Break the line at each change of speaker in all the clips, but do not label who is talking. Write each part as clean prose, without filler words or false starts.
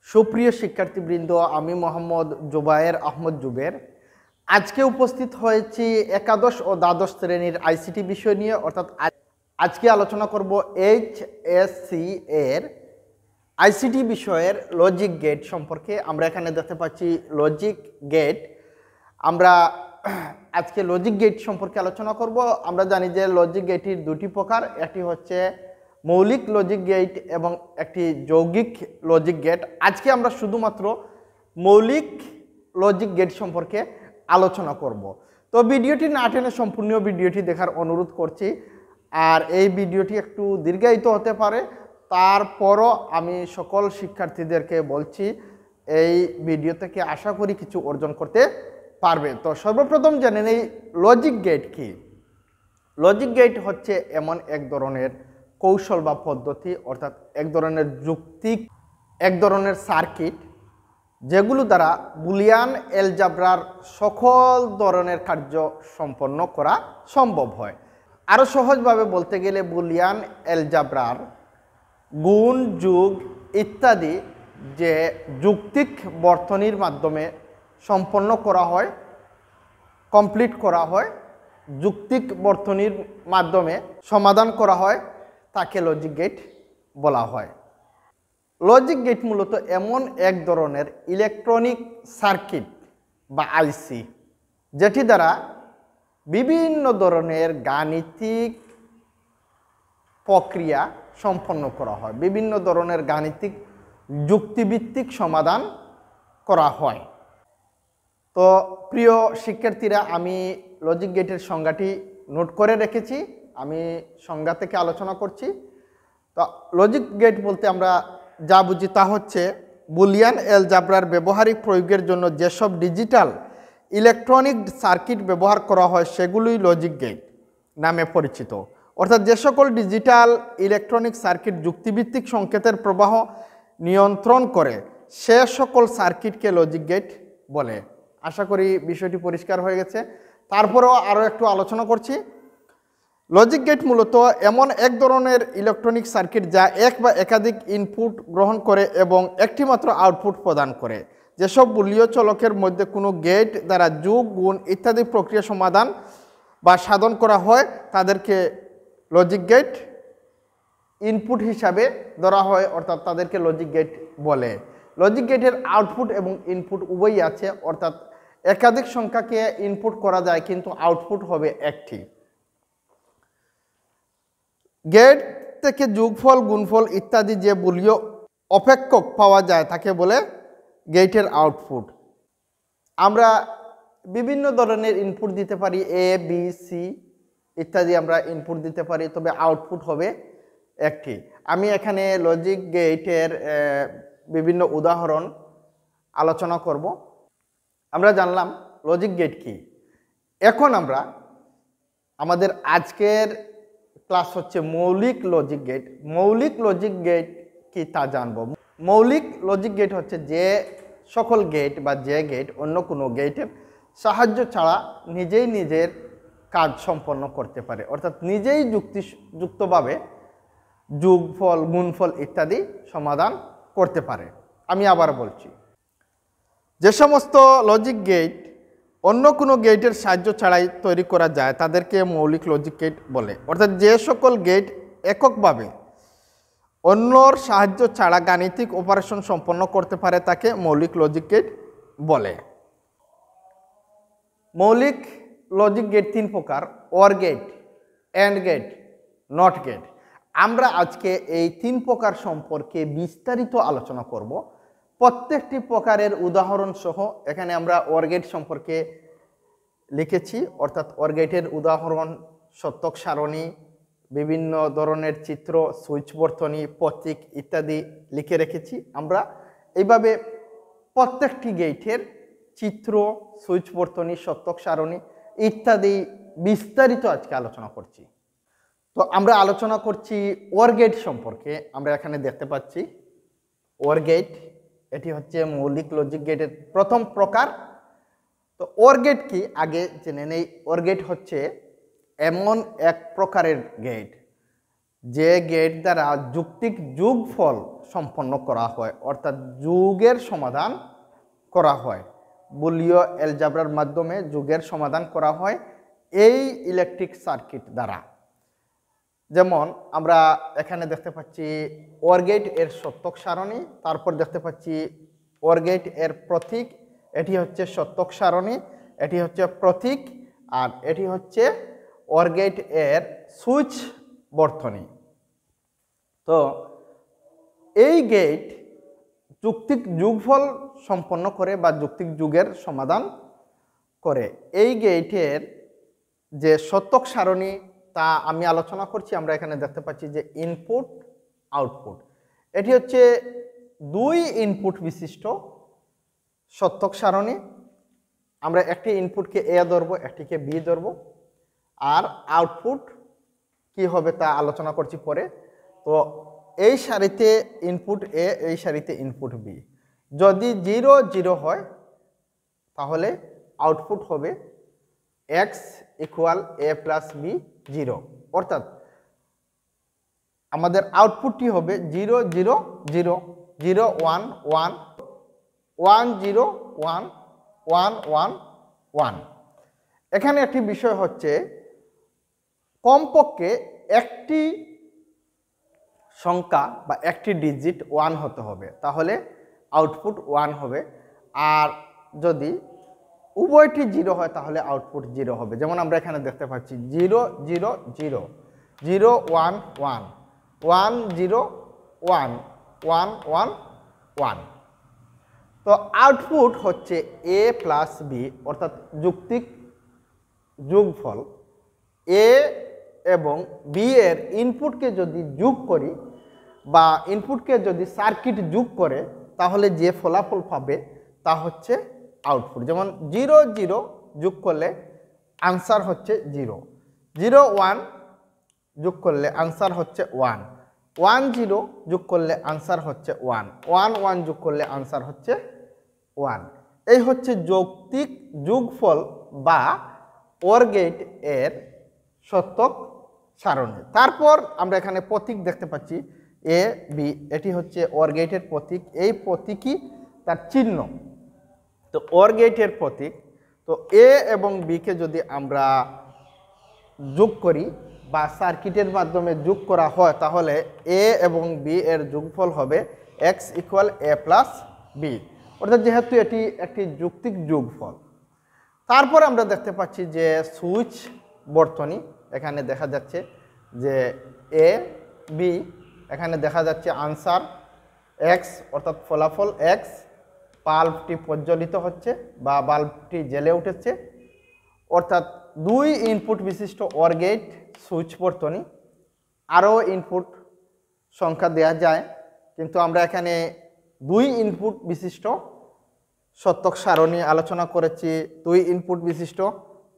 সুপ্রিয় শিক্ষার্থীবৃন্দ, আমি মোহাম্মদ জুবায়ের আহমদ জুবের। আজকে উপস্থিত হয়েছি একাদশ ও দ্বাদশ শ্রেণীর আইসিটি বিষয় নিয়ে। অর্থাৎ আজকে আলোচনা করব এইচএসসি এর আইসিটি বিষয়ের লজিক গেট সম্পর্কে। আমরা এখানে দেখতে পাচ্ছি লজিক গেট। আমরা আজকে লজিক গেট সম্পর্কে আলোচনা করব। আমরা জানি যে লজিক গেটের দুটি প্রকার, একটি হচ্ছে মৌলিক লজিক গেট এবং একটি যৌগিক লজিক গেট। আজকে আমরা শুধুমাত্র মৌলিক লজিক গেট সম্পর্কে আলোচনা করব। তো ভিডিওটি না টেনে সম্পূর্ণ ভিডিওটি দেখার অনুরোধ করছি। আর এই ভিডিওটি একটু দীর্ঘায়িত হতে পারে, তারপরও আমি সকল শিক্ষার্থীদেরকে বলছি এই ভিডিও থেকে আশা করি কিছু অর্জন করতে পারবে। তো সর্বপ্রথম জেনে নেই লজিক গেট কি। লজিক গেট হচ্ছে এমন এক ধরনের কৌশল বা পদ্ধতি, অর্থাৎ এক ধরনের যুক্তিক এক ধরনের সার্কিট, যেগুলো দ্বারা বুলিয়ান এলজাব্রার সকল ধরনের কার্য সম্পন্ন করা সম্ভব হয়। আরও সহজভাবে বলতে গেলে বুলিয়ান এলজাব্রার গুণ, যোগ ইত্যাদি যে যুক্তিক বর্তনীর মাধ্যমে সম্পন্ন করা হয়, কমপ্লিট করা হয়, যুক্তিক বর্তনীর মাধ্যমে সমাধান করা হয়, তাকে লজিক গেট বলা হয়। লজিক গেট মূলত এমন এক ধরনের ইলেকট্রনিক সার্কিট বা আইসি, যেটি দ্বারা বিভিন্ন ধরনের গাণিতিক প্রক্রিয়া সম্পন্ন করা হয়, বিভিন্ন ধরনের গাণিতিক যুক্তিভিত্তিক সমাধান করা হয়। তো প্রিয় শিক্ষার্থীরা, আমি লজিক গেটের সংজ্ঞাটি নোট করে রেখেছি, আমি সংজ্ঞা থেকে আলোচনা করছি। তো লজিক গেট বলতে আমরা যা বুঝি তা হচ্ছে বুলিয়ান এলজাব্রার ব্যবহারিক প্রয়োগের জন্য যেসব ডিজিটাল ইলেকট্রনিক সার্কিট ব্যবহার করা হয় সেগুলোই লজিক গেট নামে পরিচিত। অর্থাৎ যে সকল ডিজিটাল ইলেকট্রনিক সার্কিট যুক্তিভিত্তিক সংকেতের প্রবাহ নিয়ন্ত্রণ করে সে সকল সার্কিটকে লজিক গেট বলে। আশা করি বিষয়টি পরিষ্কার হয়ে গেছে। তারপরেও আরও একটু আলোচনা করছি। লজিক গেট মূলত এমন এক ধরনের ইলেকট্রনিক সার্কিট যা এক বা একাধিক ইনপুট গ্রহণ করে এবং একটি মাত্র আউটপুট প্রদান করে। যেসব বুলীয় চলকের মধ্যে কোনো গেট দ্বারা যোগ, গুণ ইত্যাদি প্রক্রিয়া সমাধান বা সাধন করা হয় তাদেরকে লজিক গেট ইনপুট হিসাবে ধরা হয়, অর্থাৎ তাদেরকে লজিক গেট বলে। লজিক গেটের আউটপুট এবং ইনপুট উভয়ই আছে, অর্থাৎ একাধিক সংখ্যাকে ইনপুট করা যায় কিন্তু আউটপুট হবে একটি। গেট থেকে যোগফল, গুণফল ইত্যাদি যে বুলীয় অপেক্ষক পাওয়া যায় তাকে বলে গেটের আউটপুট। আমরা বিভিন্ন ধরনের ইনপুট দিতে পারি, এ বি সি ইত্যাদি আমরা ইনপুট দিতে পারি, তবে আউটপুট হবে একটি। আমি এখানে লজিক গেটের বিভিন্ন উদাহরণ আলোচনা করব। আমরা জানলাম লজিক গেট কি। এখন আমরা আমাদের আজকের ক্লাস হচ্ছে মৌলিক লজিক গেট। মৌলিক লজিক গেট কি তা জানব। মৌলিক লজিক গেট হচ্ছে যে সকল গেট বা যে গেট অন্য কোনো গেটের সাহায্য ছাড়া নিজেই নিজের কাজ সম্পন্ন করতে পারে, অর্থাৎ নিজেই যুক্তিযুক্তভাবে যোগফল, গুণফল ইত্যাদি সমাধান করতে পারে। আমি আবার বলছি, যে সমস্ত লজিক গেট অন্য কোনো গেটের সাহায্য ছাড়াই তৈরি করা যায় তাদেরকে মৌলিক লজিক গেট বলে। অর্থাৎ যে সকল গেট এককভাবে অন্যর সাহায্য ছাড়া গাণিতিক অপারেশন সম্পন্ন করতে পারে তাকে মৌলিক লজিক গেট বলে। মৌলিক লজিক গেট তিন প্রকার: or gate, and gate, not gate. আমরা আজকে এই তিন প্রকার সম্পর্কে বিস্তারিত আলোচনা করব। প্রত্যেকটি প্রকারের উদাহরণ সহ এখানে আমরা অর গেট সম্পর্কে লিখেছি, অর্থাৎ অর গেটের উদাহরণ, সত্যক সারণী, বিভিন্ন ধরনের চিত্র, সুইচ বর্তনী, প্রতীক ইত্যাদি লিখে রেখেছি। আমরা এইভাবে প্রত্যেকটি গেটের চিত্র, সুইচ বর্তনী, সত্যক সারণী ইত্যাদি বিস্তারিত আজকে আলোচনা করছি। তো আমরা আলোচনা করছি অর গেট সম্পর্কে। আমরা এখানে দেখতে পাচ্ছি অর গেট, এটি হচ্ছে মৌলিক লজিক গেটের প্রথম প্রকার। তো অর গেট কি আগে জেনে নেই। অর গেট হচ্ছে এমন এক প্রকারের গেট যে গেট দ্বারা যুক্তিক যোগফল সম্পন্ন করা হয়, অর্থাৎ যুগের সমাধান করা হয়, বুলিয় অ্যালজেব্রার মাধ্যমে যুগের সমাধান করা হয় এই ইলেকট্রিক সার্কিট দ্বারা। যেমন আমরা এখানে দেখতে পাচ্ছি OR গেট এর সত্যক সারণী, তারপর দেখতে পাচ্ছি OR গেট এর প্রতীক, এটি হচ্ছে সত্যক সারণী, এটি হচ্ছে প্রতীক, আর এটি হচ্ছে OR গেট এর সুইচ বর্তনী। তো এই গেট যুক্তিক যোগফল সম্পন্ন করে বা যুক্তিক যুগের সমাধান করে। এই গেটের যে সত্যক সারণী তা আমি আলোচনা করছি। আমরা এখানে দেখতে পাচ্ছি যে ইনপুট আউটপুট, এটি হচ্ছে 2 ইনপুট বিশিষ্ট সত্যক সারণী। আমরা একটি ইনপুটকে এ ধরবো, একটিকে বি ধরবো, আর আউটপুট কি হবে তা আলোচনা করছি পরে। তো এই সারিতে ইনপুট এ, এই সারিতে ইনপুট বি। যদি 0 0 হয় তাহলে আউটপুট হবে x equal a plus B 0, অর্থাৎ আমাদের আউটপুটটি হবে 0 0 0 0 1 1 1 0 1 1 1 1। এখানে একটি বিষয় হচ্ছে কমপক্ষে একটি সংখ্যা বা একটি ডিজিট 1 হতে হবে, তাহলে আউটপুট 1 হবে। আর যদি উভয়টি 0 হয় তাহলে আউটপুট 0 হবে। যেমন আমরা এখানে দেখতে পাচ্ছি 0 0 0 0 1 1 1 0 1 1 1 1। তো আউটপুট হচ্ছে a প্লাস বি, অর্থাৎ যুক্তিক যোগফল। এ এবং বি এর ইনপুটকে যদি যোগ করি বা ইনপুটকে যদি সার্কিট যোগ করে তাহলে যে ফলাফল পাবে তা হচ্ছে আউটপুট। যেমন 0 0 যোগ করলে আনসার হচ্ছে 0, 0 1 যোগ করলে আনসার হচ্ছে 1, 1 0 যোগ করলে আনসার হচ্ছে 1, 1 1 যোগ করলে আনসার হচ্ছে 1। এই হচ্ছে যৌক্তিক যোগফল বা OR গেট এর সত্যক সারণী। তারপর আমরা এখানে প্রতীক দেখতে পাচ্ছি এ বি, এটি হচ্ছে OR গেটের প্রতীক, এই প্রতীকই তার চিহ্ন। তো OR গেটের প্রতীক, তো এ এবং বি কে যদি আমরা যোগ করি বা সার্কিটের মাধ্যমে যোগ করা হয় তাহলে এ এবং বি এর যোগফল হবে x equal a plus B, অর্থাৎ যেহেতু এটি একটি যুক্তিক যোগফল। তারপর আমরা দেখতে পাচ্ছি যে সুইচ বর্তনী, এখানে দেখা যাচ্ছে যে এ বি, এখানে দেখা যাচ্ছে আনসার x, অর্থাৎ ফলাফল x, বাল্বটি প্রজ্বলিত হচ্ছে বা বাল্বটি জ্বলে উঠেছে, অর্থাৎ 2 ইনপুট বিশিষ্ট OR গেট সুইচ বর্তনী। আরও ইনপুট সংখ্যা দেওয়া যায়, কিন্তু আমরা এখানে 2 ইনপুট বিশিষ্ট সত্যক সারণী আলোচনা করেছি, 2 ইনপুট বিশিষ্ট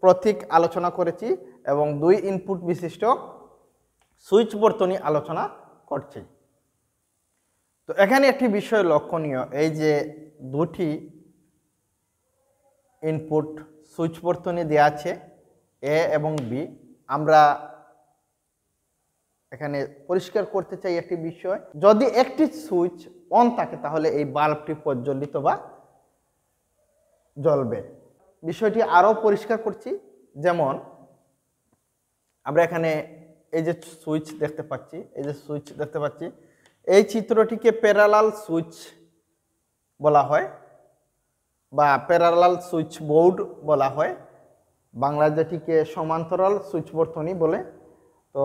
প্রতীক আলোচনা করেছি এবং 2 ইনপুট বিশিষ্ট সুইচ বর্তনী আলোচনা করছি। তো এখানে একটি বিষয় লক্ষণীয়, এই যে 2টি ইনপুট সুইচ বর্তনী দেওয়া আছে এ এবং বি, আমরা এখানে পরিষ্কার করতে চাই একটি বিষয়, যদি একটি সুইচ অন থাকে তাহলে এই বাল্বটি প্রজ্বলিত বা জ্বলবে। বিষয়টি আরও পরিষ্কার করছি, যেমন আমরা এখানে এই যে সুইচ দেখতে পাচ্ছি, এই যে সুইচ দেখতে পাচ্ছি, এই চিত্রটিকে প্যারালাল সুইচ বলা হয় বা প্যারালাল সুইচ বোর্ড বলা হয়, বাংলা যেটিকে সমান্তরাল সুইচ বর্তনী বলে। তো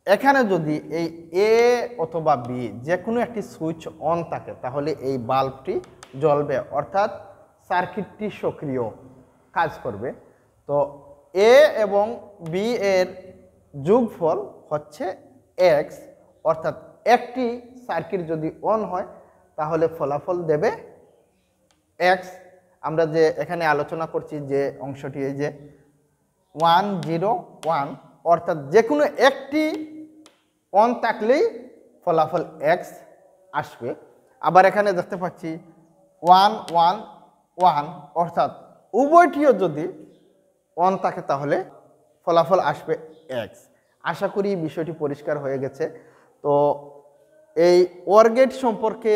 এখানে যদি এই এ অথবা বি যে কোনো একটি সুইচ অন থাকে তাহলে এই বাল্বটি জ্বলবে, অর্থাৎ সার্কিটটি সক্রিয় কাজ করবে। তো এ এবং বি এর যোগফল হচ্ছে x, অর্থাৎ একটি সার্কিট যদি অন হয় তাহলে ফলাফল দেবে x। আমরা যে এখানে আলোচনা করছি যে অংশটি, এই যে 1 0 1, অর্থাৎ যে কোনো একটি অন থাকলেই ফলাফল x আসবে। আবার এখানে দেখতে পাচ্ছি 1 1 1, অর্থাৎ উভয়টিও যদি অন থাকে তাহলে ফলাফল আসবে x। আশা করি বিষয়টি পরিষ্কার হয়ে গেছে। তো এই ওয়ার গেট সম্পর্কে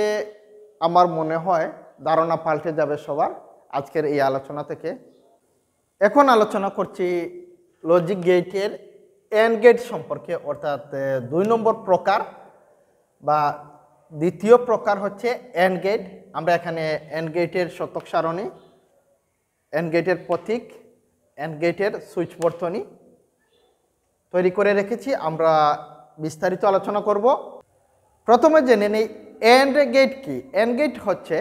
আমার মনে হয় ধারণা পাল্টে যাবে সবার আজকের এই আলোচনা থেকে। এখন আলোচনা করছি লজিক গেটের এন্ড গেট সম্পর্কে, অর্থাৎ 2 নম্বর প্রকার বা দ্বিতীয় প্রকার হচ্ছে এন্ড গেট। আমরা এখানে এন্ড গেটের শতক সারণী, এন্ড গেটের প্রতীক, এন্ড গেটের সুইচ বর্তনী তৈরি করে রেখেছি। আমরা বিস্তারিত আলোচনা করব। প্রথমে জেনে নেই এন্ড গেট কি। এন্ড গেট হচ্ছে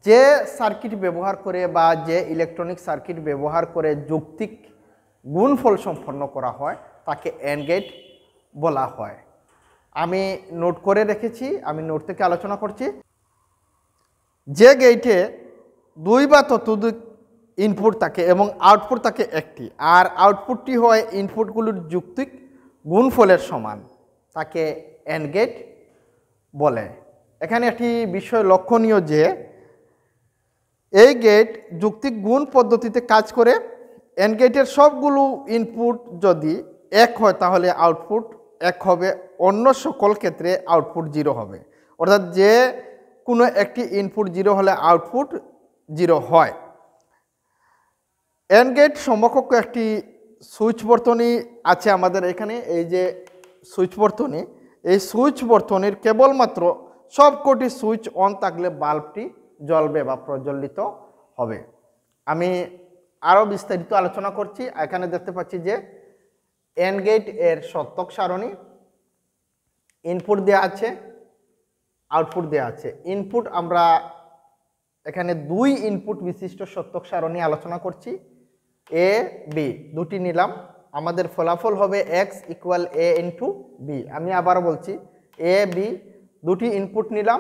যে সার্কিট ব্যবহার করে বা যে ইলেকট্রনিক সার্কিট ব্যবহার করে যৌক্তিক গুণফল সম্পন্ন করা হয় তাকে এন্ড গেট বলা হয়। আমি নোট করে রেখেছি, আমি নোট থেকে আলোচনা করছি। যে গেটে 2 বা ততোধিক ইনপুট থাকে এবং আউটপুট থাকে একটি, আর আউটপুটটি হয় ইনপুটগুলোর যৌক্তিক গুণফলের সমান, তাকে এন্ড গেট বলে। এখানে একটি বিষয় লক্ষণীয় যে এই গেট যৌক্তিক গুণ পদ্ধতিতে কাজ করে। এন্ড গেটের সবগুলো ইনপুট যদি 1 হয় তাহলে আউটপুট 1 হবে, অন্য সকল ক্ষেত্রে আউটপুট 0 হবে। অর্থাৎ যে কোনো একটি ইনপুট 0 হলে আউটপুট 0 হয়। এন্ড গেট সমকক্ষ একটি সুইচ বর্তনী আছে আমাদের এখানে। এই যে সুইচ বর্তনী, এই সুইচ বর্তনীর কেবলমাত্র সবকটি সুইচ অন থাকলে বাল্বটি জ্বলবে বা প্রজ্বলিত হবে। আমি আরও বিস্তারিত আলোচনা করছি। এখানে দেখতে পাচ্ছি যে এন্ড গেট এর শতক সারণী, ইনপুট দেওয়া আছে, আউটপুট দেওয়া আছে। ইনপুট আমরা এখানে 2 ইনপুট বিশিষ্ট শতক সারণী আলোচনা করছি। এ বি দুটি নিলাম, আমাদের ফলাফল হবে x = a × b। আমি আবার বলছি, এ বি দুটি ইনপুট নিলাম,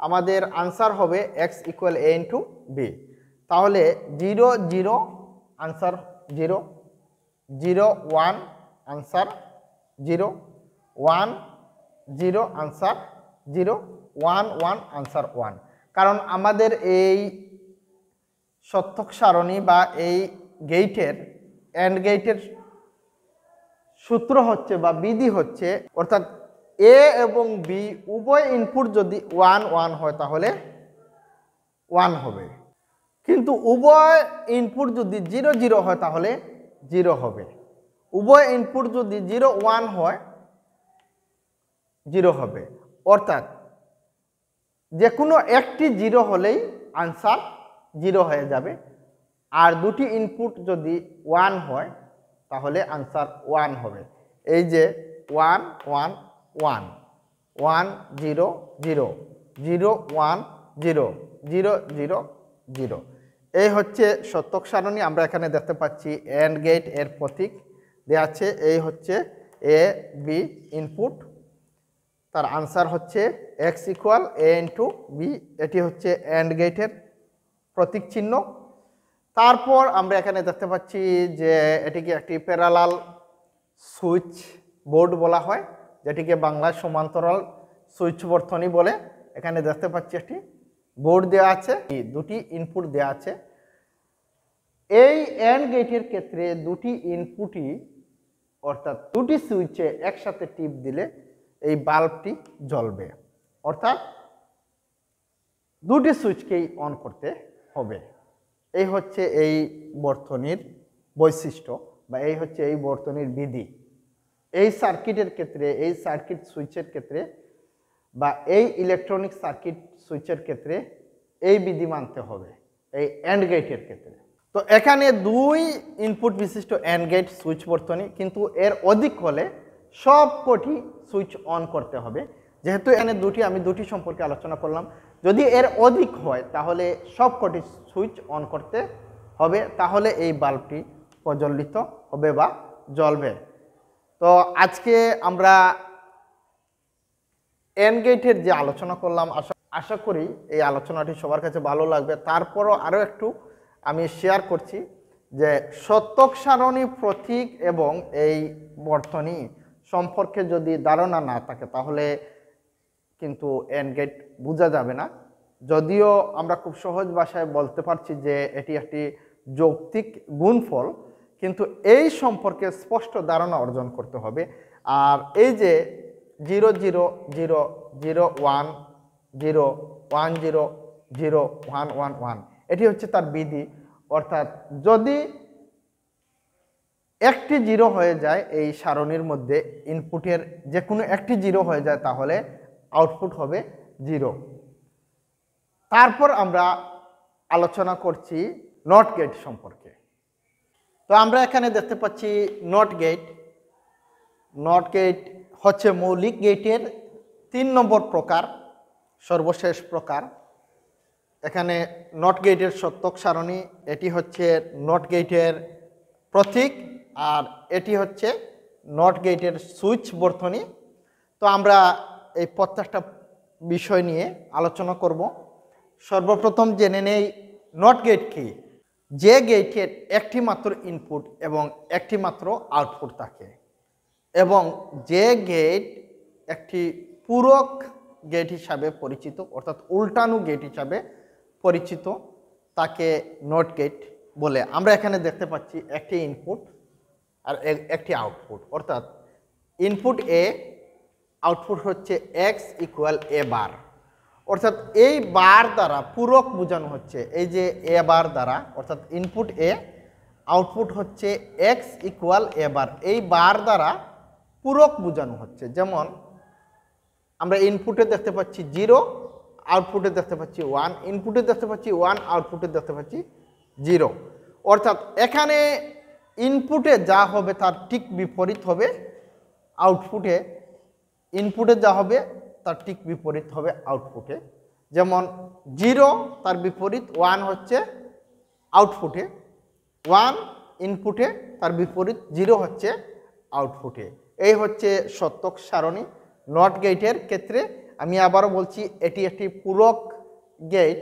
আমাদের আনসার হবে x = a × b। তাহলে 0 0 আনসার 0, 0 1 আনসার 0, 1 0 আনসার 0, 1 1 আনসার 1। কারণ আমাদের এই শতক সারণী বা এই গেটের এন্ড গেটের সূত্র হচ্ছে বা বিধি হচ্ছে, অর্থাৎ এ এবং বি উভয় ইনপুট যদি 1 1 হয় তাহলে 1 হবে, কিন্তু উভয় ইনপুট যদি 0 0 হয় তাহলে 0 হবে। উভয় ইনপুট যদি 0 1 হয় 0 হবে। অর্থাৎ যে কোনো একটি 0 হলেই আনসার 0 হয়ে যাবে, আর দুটি ইনপুট যদি 1 হয় তাহলে আনসার 1 হবে। এই যে 1 1 1 1 0 0 0 1 0 0 0 0, এই হচ্ছে শতক সারণী। আমরা এখানে দেখতে পাচ্ছি এন্ড গেট এর প্রতীক দেওয়া আছে। এই হচ্ছে এ বি ইনপুট, তার আনসার হচ্ছে x = a × b। এটি হচ্ছে এন্ড গেটের প্রতীক চিহ্ন। তারপর আমরা এখানে দেখতে পাচ্ছি যে এটিকে একটি প্যারালাল সুইচ বোর্ড বলা হয়, যেটিকে বাংলায় সমান্তরাল সুইচ বর্তনী বলে। এখানে দেখতে পাচ্ছি একটি বোর্ড দেওয়া আছে, দুটি ইনপুট দেওয়া আছে। এই এন্ড গেটের ক্ষেত্রে দুটি ইনপুটই, অর্থাৎ দুটি সুইচে একসাথে টিপ দিলে এই বাল্বটি জ্বলবে, অর্থাৎ দুটি সুইচকেই অন করতে হবে। এই হচ্ছে এই বর্তনীর বৈশিষ্ট্য বা এই হচ্ছে এই বর্তনীর বিধি। এই সার্কিটের ক্ষেত্রে, এই সার্কিট সুইচের ক্ষেত্রে বা এই ইলেকট্রনিক সার্কিট সুইচের ক্ষেত্রে এই বিধি মানতে হবে এই এন্ড গেটের ক্ষেত্রে। তো এখানে 2 ইনপুট বিশিষ্ট এন্ড গেট সুইচ বর্তনী, কিন্তু এর অধিক হলে সবকটি সুইচ অন করতে হবে। যেহেতু এখানে দুটি, আমি দুটি সম্পর্কে আলোচনা করলাম। যদি এর অধিক হয় তাহলে সবকটি সুইচ অন করতে হবে, তাহলে এই বাল্বটি প্রজ্বলিত হবে বা জ্বলবে। তো আজকে আমরা এন্ড গেটের যে আলোচনা করলাম, আশা করি এই আলোচনাটি সবার কাছে ভালো লাগবে। তারপরও আরও একটু আমি শেয়ার করছি যে শতক সারণী, প্রতীক এবং এই বর্তনী সম্পর্কে যদি ধারণা না থাকে তাহলে কিন্তু এন্ড গেট বোঝা যাবে না। যদিও আমরা খুব সহজ ভাষায় বলতে পারছি যে এটি একটি যৌক্তিক গুণফল, কিন্তু এই সম্পর্কে স্পষ্ট ধারণা অর্জন করতে হবে। আর এই যে 0 0 0 0 1 0 1 0 0 1 1 1 এটি হচ্ছে তার বিধি। অর্থাৎ যদি একটি 0 হয়ে যায় এই সারণীর মধ্যে, ইনপুটের যে কোনো একটি 0 হয়ে যায়, তাহলে আউটপুট হবে 0। তারপর আমরা আলোচনা করছি নট গেট সম্পর্কে। তো আমরা এখানে দেখতে পাচ্ছি নট গেট। নট গেট হচ্ছে মৌলিক গেটের 3 নম্বর প্রকার, সর্বশেষ প্রকার। এখানে নট গেটের সত্যক সারণী, এটি হচ্ছে নট গেটের প্রতীক, আর এটি হচ্ছে নট গেটের সুইচ বর্তনী। তো আমরা এই প্রত্যেকটা বিষয় নিয়ে আলোচনা করব। সর্বপ্রথম জেনে নেই নট গেট কি। যে গেটের একটি মাত্র ইনপুট এবং একটি মাত্র আউটপুট থাকে, এবং যে গেট একটি পূরক গেট হিসাবে পরিচিত, অর্থাৎ উল্টানো গেট হিসাবে পরিচিত, তাকে নট গেট বলে। আমরা এখানে দেখতে পাচ্ছি একটি ইনপুট আর একটি আউটপুট, অর্থাৎ ইনপুট এ, আউটপুট হচ্ছে এক্স ইকুয়াল এ বার। অর্থাৎ এই বার দ্বারা পূরক বোঝানো হচ্ছে, এই যে এ বার দ্বারা, অর্থাৎ ইনপুট এ, আউটপুট হচ্ছে এক্স ইকুয়াল এ বার, এই বার দ্বারা পূরক বোঝানো হচ্ছে। যেমন আমরা ইনপুটে দেখতে পাচ্ছি 0, আউটপুটে দেখতে পাচ্ছি 1, ইনপুটে দেখতে পাচ্ছি 1, আউটপুটে দেখতে পাচ্ছি 0। অর্থাৎ এখানে ইনপুটে যা হবে তার ঠিক বিপরীত হবে আউটপুটে, ইনপুটে যা হবে তার ঠিক বিপরীত হবে আউটপুটে। যেমন 0 তার বিপরীত 1 হচ্ছে আউটপুটে, 1 ইনপুটে, তার বিপরীত 0 হচ্ছে আউটপুটে। এই হচ্ছে সত্যক সারণী নট গেটের ক্ষেত্রে। আমি আবারও বলছি, এটি একটি পূরক গেট,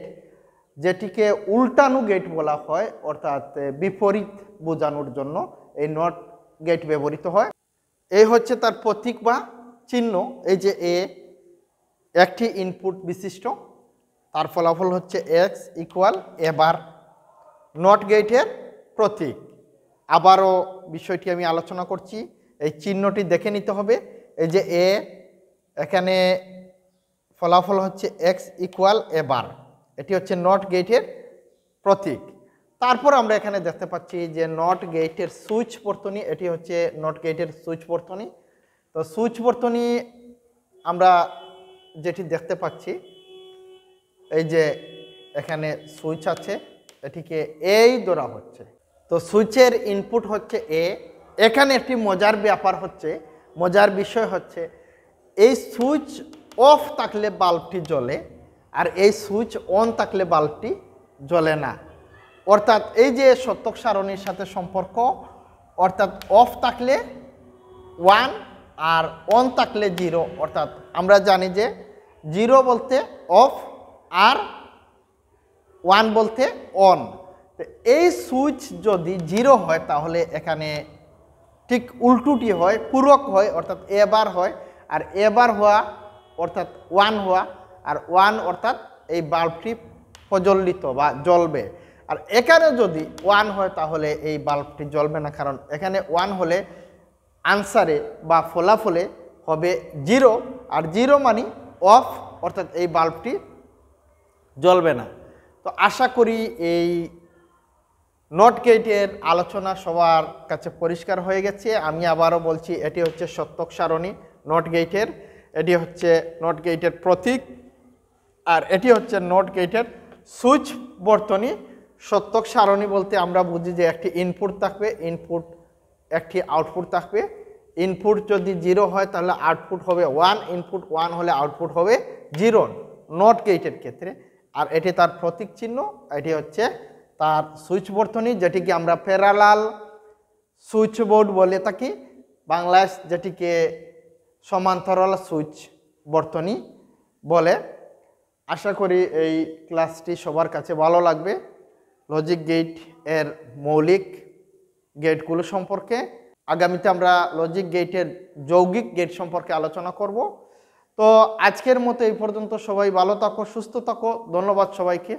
যেটিকে উল্টানো গেট বলা হয়, অর্থাৎ বিপরীত বোঝানোর জন্য এই নট গেট ব্যবহৃত হয়। এই হচ্ছে তার প্রতীক বা চিহ্ন। এই যে এ একটি ইনপুট বিশিষ্ট, তার ফলাফল হচ্ছে x equal A bar, not গেটের প্রতীক। আবারও বিষয়টি আমি আলোচনা করছি, এই চিহ্নটি দেখে নিতে হবে। এই যে এ, এখানে ফলাফল হচ্ছে এক্স ইকুয়াল এ বার, এটি হচ্ছে নট গেটের প্রতীক। তারপর আমরা এখানে দেখতে পাচ্ছি যে নট গেটের সুইচ বর্তনী, এটি হচ্ছে নট গেটের সুইচ বর্তনী। তো সুইচ বর্তনী আমরা যেটি দেখতে পাচ্ছি, এই যে এখানে সুইচ আছে, এটিকে এই ধরা হচ্ছে। তো সুইচের ইনপুট হচ্ছে এ। এখানে একটি মজার ব্যাপার হচ্ছে, মজার বিষয় হচ্ছে, এই সুইচ অফ থাকলে বাল্বটি জ্বলে, আর এই সুইচ অন থাকলে বাল্বটি জ্বলে না। অর্থাৎ এই যে সত্যক সারণীর সাথে সম্পর্ক, অর্থাৎ অফ থাকলে 1 আর অন থাকলে 0। অর্থাৎ আমরা জানি যে 0 বলতে অফ আর 1 বলতে অন। তো এই সুইচ যদি 0 হয়, তাহলে এখানে ঠিক উল্টোটি হয়, পূরক হয়, অর্থাৎ এ বার হয়। আর এ বার হওয়া অর্থাৎ 1 হওয়া, আর 1 অর্থাৎ এই বাল্বটি প্রজ্বলিত বা জ্বলবে। আর এখানে যদি 1 হয়, তাহলে এই বাল্বটি জ্বলবে না, কারণ এখানে 1 হলে আনসারে বা ফলাফলে হবে 0, আর 0 মানে অফ, অর্থাৎ এই বাল্বটি জ্বলবে না। তো আশা করি এই নট গেটের আলোচনা সবার কাছে পরিষ্কার হয়ে গেছে। আমি আবারও বলছি, এটি হচ্ছে সত্যক সারণী নট গেটের, এটি হচ্ছে নট গেটের প্রতীক, আর এটি হচ্ছে নট গেটের সুইচ বর্তনী। সত্যক সারণী বলতে আমরা বুঝি যে একটি ইনপুট থাকবে, ইনপুট একটি আউটপুট থাকবে। ইনপুট যদি 0 হয়, তাহলে আউটপুট হবে 1, ইনপুট 1 হলে আউটপুট হবে 0 নট গেটের ক্ষেত্রে। আর এটি তার প্রতীক চিহ্ন, এটি হচ্ছে তার সুইচ বর্তনী, যেটিকে আমরা প্যারালাল সুইচ বোর্ড বলে থাকি, বাংলায় যেটিকে সমান্তরাল সুইচ বর্তনী বলে। আশা করি এই ক্লাসটি সবার কাছে ভালো লাগবে, লজিক গেট এর মৌলিক গেটগুলো সম্পর্কে। আগামীতে আমরা লজিক গেটের যৌগিক গেট সম্পর্কে আলোচনা করব। তো আজকের মতো এই পর্যন্ত। সবাই ভালো থাকো, সুস্থ থাকো। ধন্যবাদ সবাইকে।